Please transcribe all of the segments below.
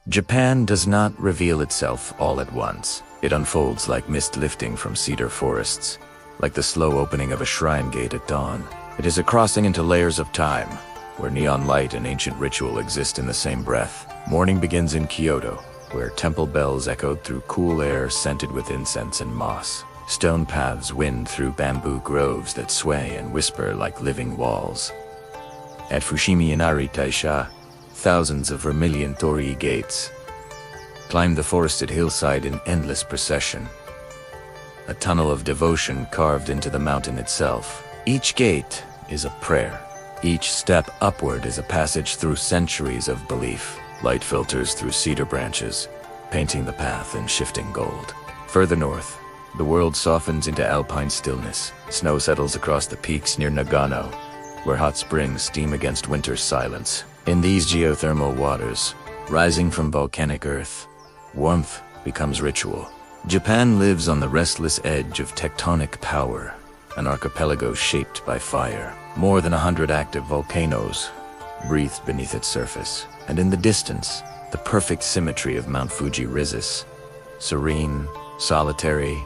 Japan does not reveal itself all at once. It unfolds like mist lifting from cedar forests, like the slow opening of a shrine gate at dawn. It is a crossing into layers of time, where neon light and ancient ritual exist in the same breath. Morning begins in Kyoto, where temple bells echoed through cool air scented with incense and moss. Stone paths wind through bamboo groves that sway and whisper like living walls. At Fushimi Inari Taisha, thousands of vermilion torii gates climb the forested hillside in endless procession. A tunnel of devotion carved into the mountain itself. Each gate is a prayer. Each step upward is a passage through centuries of belief. Light filters through cedar branches, painting the path in shifting gold. Further north, the world softens into alpine stillness. Snow settles across the peaks near Nagano, where hot springs steam against winter's silence. In these geothermal waters, rising from volcanic earth, warmth becomes ritual. Japan lives on the restless edge of tectonic power, an archipelago shaped by fire. More than 100 active volcanoes breathe beneath its surface. And in the distance, the perfect symmetry of Mount Fuji rises. Serene, solitary,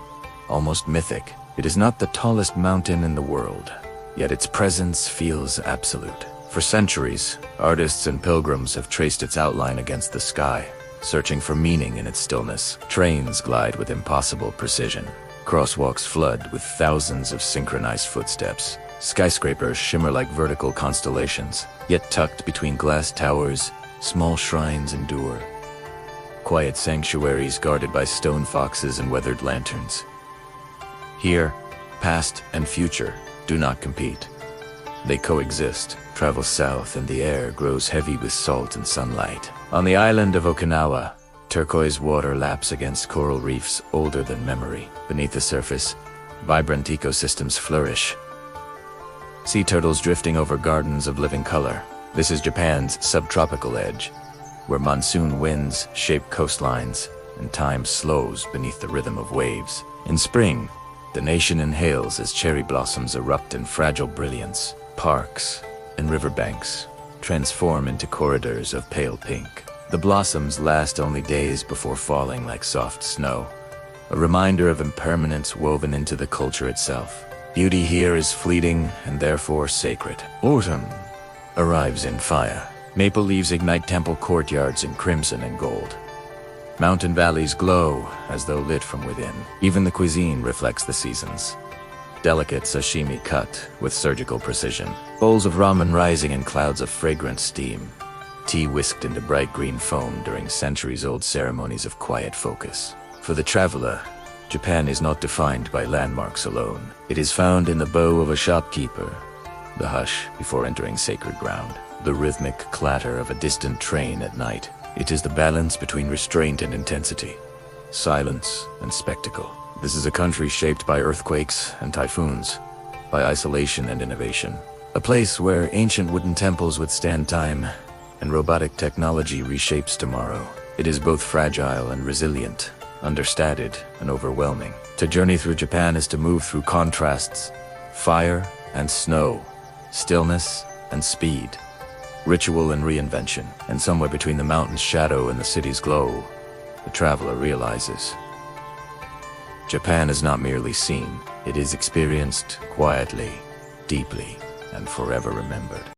almost mythic. It is not the tallest mountain in the world, yet its presence feels absolute. For centuries, artists and pilgrims have traced its outline against the sky, searching for meaning in its stillness. Trains glide with impossible precision. Crosswalks flood with thousands of synchronized footsteps. Skyscrapers shimmer like vertical constellations, yet tucked between glass towers, small shrines endure. Quiet sanctuaries guarded by stone foxes and weathered lanterns. Here, past and future do not compete. They coexist. Travel south and the air grows heavy with salt and sunlight. On the island of Okinawa, turquoise water laps against coral reefs older than memory. Beneath the surface, vibrant ecosystems flourish. Sea turtles drifting over gardens of living color. This is Japan's subtropical edge, where monsoon winds shape coastlines and time slows beneath the rhythm of waves. In spring, the nation inhales as cherry blossoms erupt in fragile brilliance. Parks and riverbanks transform into corridors of pale pink. The blossoms last only days before falling like soft snow, a reminder of impermanence woven into the culture itself. Beauty here is fleeting and therefore sacred. Autumn arrives in fire. Maple leaves ignite temple courtyards in crimson and gold. Mountain valleys glow as though lit from within. Even the cuisine reflects the seasons. Delicate sashimi cut with surgical precision. Bowls of ramen rising in clouds of fragrant steam. Tea whisked into bright green foam during centuries-old ceremonies of quiet focus. For the traveler, Japan is not defined by landmarks alone. It is found in the bow of a shopkeeper, the hush before entering sacred ground, the rhythmic clatter of a distant train at night. It is the balance between restraint and intensity, silence and spectacle. This is a country shaped by earthquakes and typhoons, by isolation and innovation. A place where ancient wooden temples withstand time and robotic technology reshapes tomorrow. It is both fragile and resilient, understated and overwhelming. To journey through Japan is to move through contrasts, fire and snow, stillness and speed, ritual and reinvention. And somewhere between the mountain's shadow and the city's glow, the traveler realizes Japan is not merely seen, it is experienced quietly, deeply, and forever remembered.